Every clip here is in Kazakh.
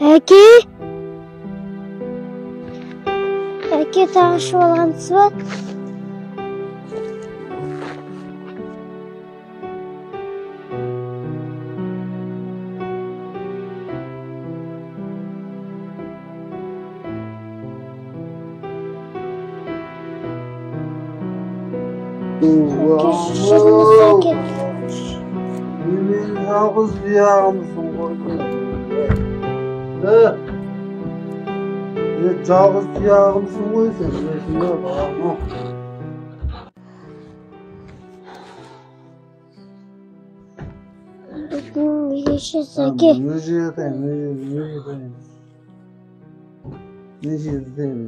Әке? Әке, тағы ішіп алғансыз ба? Әке, шығыңыз, әке. Мен жалғыз тұяғымсың ғой. Жалғыз тұяғымсың ғой сен, білесің бе балам? Бүгін кешес, әке. Өже атайын. Неше атайын.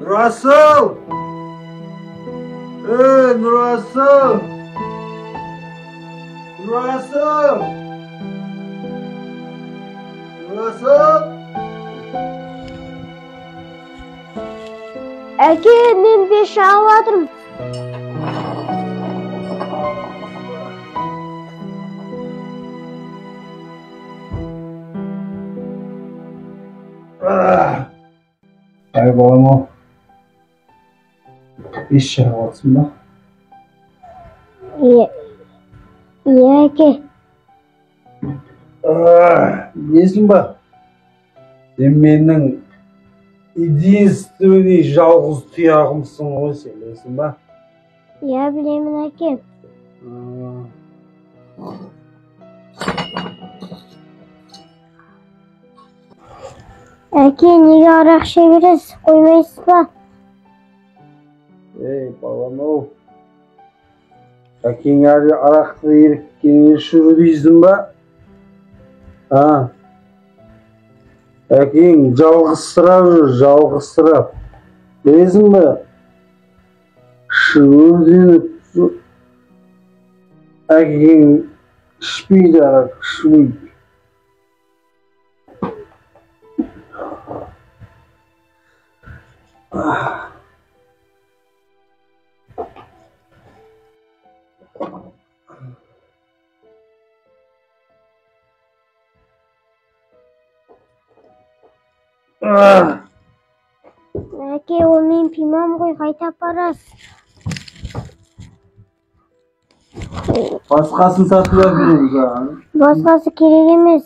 Нұрасыл! Нұрасыл! Нұрасыл! Нұрасыл! Әке, мен бес шағып жатырмын. Ай балам-ау. Бес шағып жатырсың ба? Иә, әке. Білесің ба? Сен менің единственный жалғыз тұяғымсың ғой, сен білесің ба? Иә, білемін, әке. Әке, неге арақ шегересіз, қоймайсыз ба? Ей, балам-ау. Әкең арақты еріккенге шүрі дейсің ба? Әкең жалғызсырап жүр, жалғызсырап. Білесің бе? Шүрденіп әкең ішпейді арақ, ішмейді. Әке, ол мен пимам ғой, қайта апарасыз. Басқасын сатып береміз ба? Басқасы керек емес.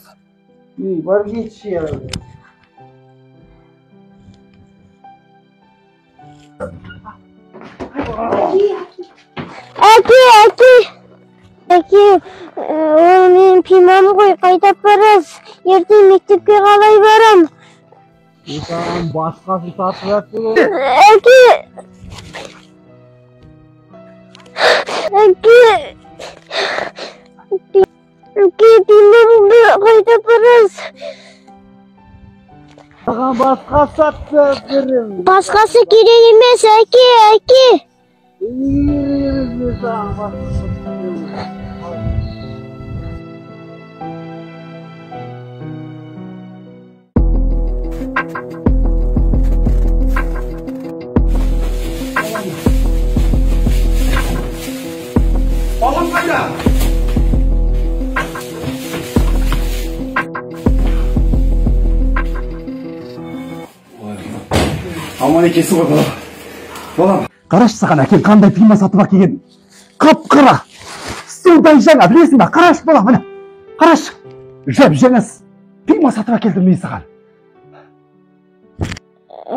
Бар кетші яғын. Әке, ол мен пимам ғой, қайта апарасыз. Ертең мектепке қалай барам? Саған басқасын сатып әкті ғой. Әке, пимамды қайта апарасыз. Саған басқасы сатып беремін. Басқасы керек емес, әке. Неге емес саған басқасы сатып беремін. Балам қайда? Аман екенсің ғой балам. Балам, қарашы саған әкең қандай пима сатып әкелген. Қап-қара. Судай жаңа, білесің ба? Қарашы балам, міне. Қарашы. Жап-жаңа пима сатып әкелдім мен саған.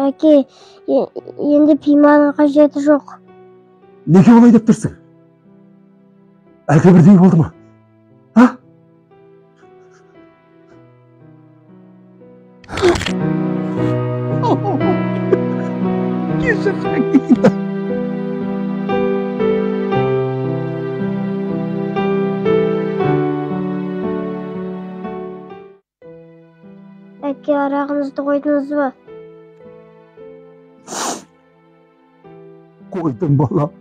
Әке, енді пиманың қажеті жоқ. Неге олай деп тұрсың? Әлгі бірдей болды ма? әке, арағыңызды қойдыңыз ба? Қойдым балам.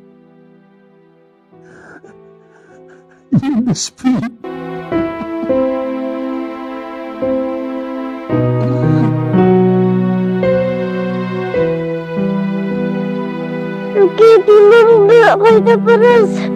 Енді ішпеймін. Әке, пимамды қайда апарасыз?